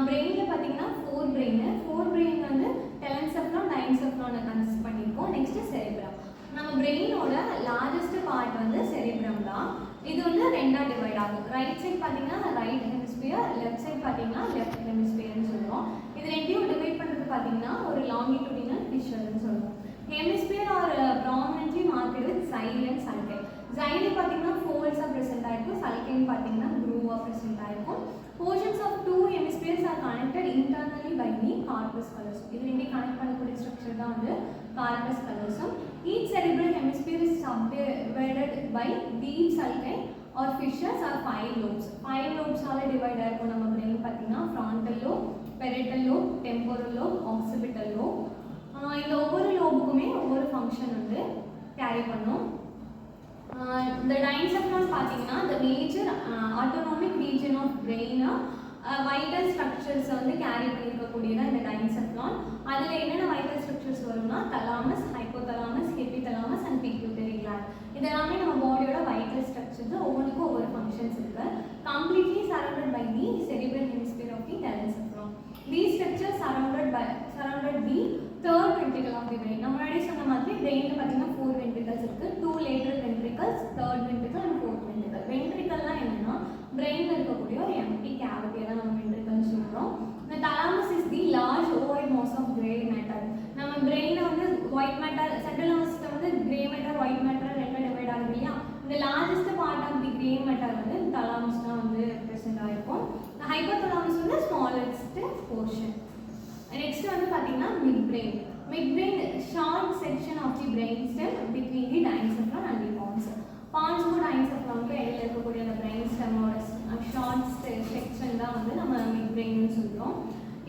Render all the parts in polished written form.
பிரெயினில் பார்த்தீங்கன்னா four brain வந்து டெலன்செஃப்லான் டைன்செஃப்லானை கன்சிஸ்ட் பண்ணியிருக்கோம். Next cerebrum. நம்ம பிரெயினோட லார்ஜஸ்ட் பார்ட் வந்து செரிப்ரம் தான். இது வந்து ரெண்டாக டிவைட் ஆகும். ரைட் சைட் பார்த்தீங்கன்னா ரைட் ஹெமிஸ்பியர், லெஃப்ட் சைட் பார்த்தீங்கன்னா லெஃப்ட் ஹெமிஸ்பியர்னு சொல்லுவோம். இது ரெண்டையும் டிவைட் பண்ணுறது பார்த்தீங்கன்னா ஒரு லாங்கிடியூடினல் ஃபிஷர்னு சொல்லுவோம். Hemisphere are prominently marked with gyri and sulci. Gyri பார்த்தீங்கன்னா ஃபோல்ட்ஸாக ப்ரெசென்ட் ஆகிருக்கும், சல்கைன் பார்த்தீங்கன்னா க்ரூவாக ப்ரெசென்ட் ஆகிருக்கும். Portions of two hemispheres are connected internally by the corpus callosum. இது ரெண்டையும் கனெக்ட் பண்ணக்கூடிய ஸ்ட்ரக்சர் தான் வந்து corpus callosum. Each cerebral hemisphere is subdivided by deep sulci or fissures or 5 lobes. 5 lobes ஆல டிவைட் ஆயிருக்கும் நம்ம பிரெயின் பார்த்தீங்கன்னா frontal lobe, parietal lobe, temporal lobe, occipital lobe. இந்த ஒவ்வொரு லோபுக்குமே ஒவ்வொரு ஃபங்க்ஷன் வந்து கேரி பண்ணும். The diencephalon பார்த்தீங்கன்னா the major autonomic region of brain vital structures வந்து கேரி பண்ணியிருக்கக்கூடியதான் இந்த diencephalon. அதில் என்னென்ன vital structures வரும்னா thalamus, hypothalamus, epithalamus and pituitary gland. இதெல்லாமே நம்ம பாடியோட vital structures. ஒவ்வொன்றுக்கும் ஒவ்வொரு functions இருக்கு. Completely surrounded by the cerebral hemisphere of the diencephalon. These structures surrounded the third ventricle of the brain. நம்ம முன்னாடி சொன்ன மாதிரி brainல பார்த்தீங்கன்னா 4 ventricles இருக்கு. 2 lateral ventricles, third ventricle and fourth ventricle. ventricleலாம் என்னன்னா brainல இருக்கக்கூடிய ஒரு empty cavity தான் நம்ம ventricle சொல்றோம். The thalamus is the large ovoid mass of gray matter. நம்ம brainல வந்து white matter, central nervous system வந்து gray matter, white matter ரெண்டா டிவைட் ஆகுது இல்லையா? இந்த largest part of the gray matter வந்து thalamus தான் வந்து present ஆயிருக்கும். The hypothalamus வந்து smallest portion. Next வந்து பார்த்தீங்கன்னா midbrain. Midbrain short section of the brain stem between the diencephalon and the pons. Pons கூட diencephalonக்கு இடையில இருக்கக்கூடிய அந்த brain stemோட short section தான் வந்து நம்ம midbrain னு சொல்றோம்.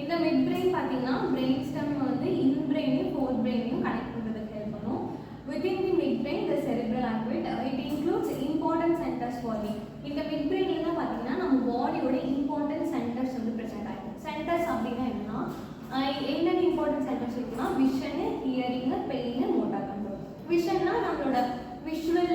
இந்த midbrain பார்த்தீங்கன்னா brain stem வந்து in-brainயும் forebrainயும் கனெக்ட் பண்றதுக்கு ஹெல்ப் பண்ணும். Within the midbrain the cerebral activity it includes important centers for the. இந்த midbrainல தான் பார்த்தீங்கன்னா நம்ம பாடியோட important centers வந்து present ஆகும். Centers அப்படின்னா என்னன்னா என்னென்ன இம்பார்ட்டன்ட் சென்டர்ஸ் இருக்குன்னா vision, hearing, pain, motor control. விஷன்னா நம்மளோட விஷுவல்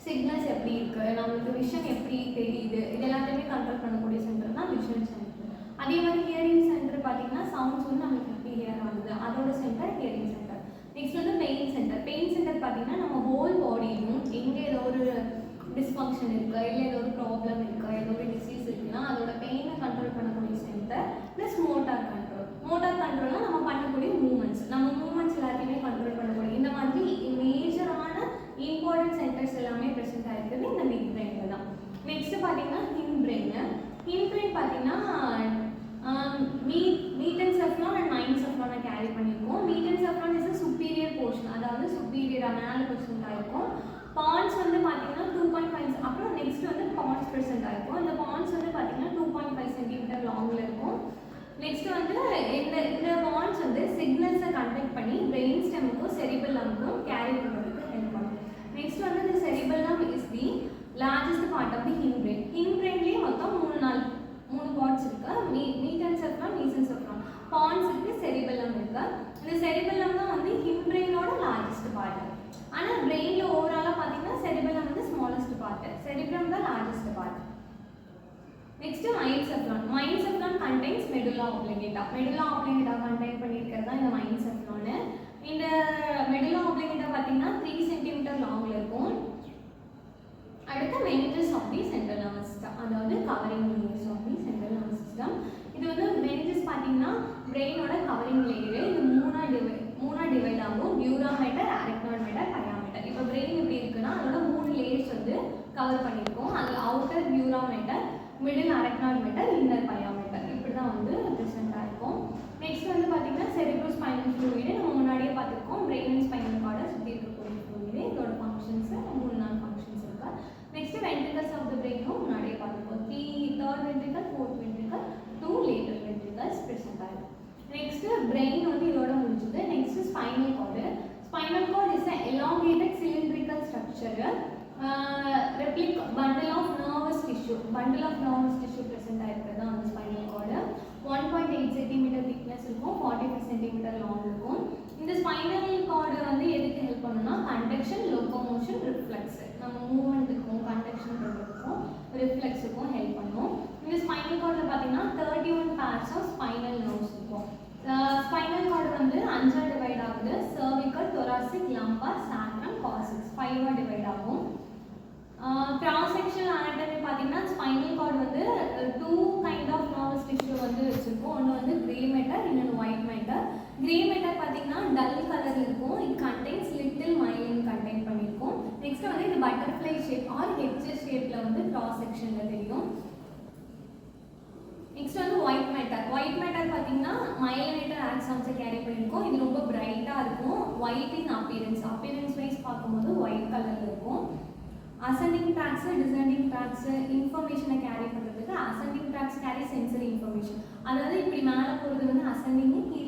சிக்னல்ஸ் எப்படி இருக்கு, நம்மளுக்கு விஷன் எப்படி தெரியுது, இது எல்லாத்தையுமே கண்ட்ரோல் பண்ணக்கூடிய சென்டர் தான் விஷன் சென்டர். அதே மாதிரி ஹியரிங் சென்டர் பார்த்தீங்கன்னா சவுண்ட்ஸ் வந்து நம்மளுக்கு எப்படி ஹியர் ஆகுது, அதோட சென்டர் ஹியரிங் சென்டர். நெக்ஸ்ட் வந்து பெயின் சென்டர். பெயின் சென்டர் பார்த்தீங்கன்னா நம்ம ஹோல் பாடியும் எங்கே ஏதோ ஒரு டிஸ்ஃபங்க்ஷன் இருக்கு, இல்லை ஏதோ ஒரு ப்ராப்ளம் இருக்கு, ஏதோ ஒரு டிசீஸ் இருக்குன்னா அதோட பெயினை கண்ட்ரோல் பண்ணக்கூடிய centre. Plus motor control. Motor கண்ட்ரோல்னா நம்ம பண்ணக்கூடிய மூவ்மெண்ட்ஸ், நம்ம மூவ்மெண்ட்ஸ் எல்லாத்தையுமே கண்ட்ரோல் பண்ணக்கூடிய இந்த மாதிரி மேஜரான இம்பார்ட்டன்ட் சென்டர்ஸ் எல்லாமே ப்ரெசென்ட் ஆகிருக்குது இந்த மிட் பிரெயினில் தான். நெக்ஸ்ட் பார்த்தீங்கன்னா ஹின் பிரெயின். ஹின் பிரெயின் பார்த்தீங்கன்னா மீட்டென்செஃப்லான் அண்ட் மைன்செஃப்லானை கேரி பண்ணியிருக்கோம். மீட்டென்செஃப்லான் இஸ் சுப்பீரியர் போர்ஷன், அதாவது சுப்பீரியர் மேலே ப்ரெசென்ட் ஆகிருக்கும். பான்ஸ் வந்து பார்த்தீங்கன்னா 2.5, அப்புறம் நெக்ஸ்ட் வந்து பான்ஸ் ப்ரெசென்ட் ஆகிருக்கும். இந்த பான்ஸ் வந்து பார்த்தீங்கன்னா 2.5 சென்டிமீட்டர் லாங்கில் இருக்கும். நெக்ஸ்ட் வந்து இந்த பான்ஸ் வந்து சிக்னல்ஸை கண்டக்ட் பண்ணி பிரெயின் ஸ்டெமுக்கும் செரிபெல்லமுக்கும் கேரி பண்ணுறதுக்கு ஹெல்ப் பண்ணும். நெக்ஸ்ட் வந்து இந்த cerebellum is the largest part of the hind brain. Hind பிரெயின்லேயே மொத்தம் 3 பார்ட்ஸ் இருக்கு. மீட்டென்செஃப்லான், மீசென்செஃப்லான். பான்ஸ் இருக்கு, செரிபெல்லம் இருக்கு. இந்த செரிபெல்லம் தான் வந்து ஹின் பிரெயினோட லார்ஜஸ்ட் பார்ட். ஆனால் பிரெயினில் ஓவராலாக பார்த்தீங்கன்னா செரிபெல்லம் வந்து ஸ்மாலஸ்ட் பார்ட், செரிப்ரம் தான் largest part. Next myelencephalon. Myelencephalon contains medulla oblongata. Medulla oblongata contain பண்ணியிருக்கிறது தான் இந்த மைன்செஃப்லான். இந்த மெடுல்லா ஆப்ளிகேட்டா பார்த்தீங்கன்னா 3 சென்டிமீட்டர் லாங்கில் இருக்கும். அடுத்து meninges of the central nervous system, அதாவது covering layers of the central nervous system. இது வந்து மெனிஞ்சஸ் பார்த்தீங்கன்னா பிரெயினோட கவரிங் லேயர். இது மூணா டிவைட் ஆகும். Dura mater, அரக்னாய்டர், pia mater. இப்போ பிரெயின் எப்படி இருக்குன்னா அதோட 3 லேயர்ஸ் வந்து கவர் பண்ணியிருக்கோம். அதில் outer dura mater, middle அரக்னாய்டர், inner pia mater, இப்படி தான் வந்து ப்ரெசென்ட்டாக இருக்கும். நெக்ஸ்ட் வந்து பார்த்தீங்கன்னா செரிப்ரோ ஸ்பைனல் ஃப்ளூயிடு நம்ம முன்னாடியே பார்த்துருக்கோம். பிரெயின் அண்ட் ஸ்பைனல் கார்டை சுற்றி இருக்கக்கூடிய ஃப்ளூயிடு. இதோட ஃபங்க்ஷன்ஸ் 3 ஃபங்க்ஷன்ஸ் இருக்கு. நெக்ஸ்ட் வென்ட்ரிகல்ஸ் ஆஃப் த பிரெயினும் முன்னாடியே பார்த்துருக்கோம். 3rd ventricle, 4th ventricle, 2 lateral ventricles present ஆகும். நெக்ஸ்ட் பிரெயின் வந்து இதோட முடிஞ்சது. Next spinal cord. Spinal cord is an elongated cylindrical structure, bundle of nervous tissue. Bundle of nervous tissue present ஆயிருக்கிறது தான் வந்து spinal cord. 1.8 centimetre thickness இருக்கும், 45 centimetre long இருக்கும். இந்த spinal cord வந்து எதுக்கு ஹெல்ப் பண்ணுன்னா கண்டக்ஷன், லோகோமோஷன், ரிஃப்ளெக்ஸ், நம்ம மூவ்மெண்ட்டுக்கும் conduction பண்ணுறதுக்கும் ரிஃப்ளெக்ஸுக்கும் ஹெல்ப் பண்ணும். இந்த ஸ்பைனல் கார்டில் பார்த்தீங்கன்னா 31 பேர்ஸ் ஆஃப் ஸ்பைனல் நர்வ்ஸ் இருக்கும். ஸ்பைனல் கார்டு வந்து 5ஆக டிவைட் ஆகுது. Cervical, thoracic, lumbar, sacrum, coccyx 5ஆக டிவைட் ஆகும். கிராஸ் செக்ஷன் அனாட்டமி பார்த்தீங்கன்னா ஸ்பைனல் கார்டு வந்து 2 கைண்ட் ஆஃப் நர்வஸ் டிஷ்யூ வந்து வச்சுருக்கோம். ஒன்று வந்து கிரே மேட்டர், இன்னொன்று ஒயிட் மேட்டர். கிரே மேட்டர் பார்த்தீங்கன்னா டல் கலரில் இருக்கும். It contains little myelin contain பண்ணியிருக்கோம். நெக்ஸ்ட் வந்து இது பட்டர்ஃப்ளை ஷேப் ஆர் ஹெட்ஜஸ் ஷேப்பில் வந்து கிராஸ் செக்ஷனில் தெரியும். நெக்ஸ்ட் வந்து ஒயிட் மேட்டர். ஒயிட் மேட்டர் பார்த்தீங்கன்னா மைலினேட்டர் ஆக்சான்ஸை கேரி பண்ணியிருக்கோம். இது ரொம்ப பிரைட்டாக இருக்கும். ஒயிட் இன் அப்பியரன்ஸ் வைஸ் பார்க்கும்போது ஒயிட் கலரில் இருக்கும். அசெண்டிங் ட்ராக்ஸ், டிசெண்டிங் ட்ராக்ஸ் இன்ஃபர்மேஷனை கேரி பண்ணுறதுக்கு ascending tracks carry sensory information. அதாவது இப்படி மேலே போகிறது வந்து அசெண்டிங், கீழே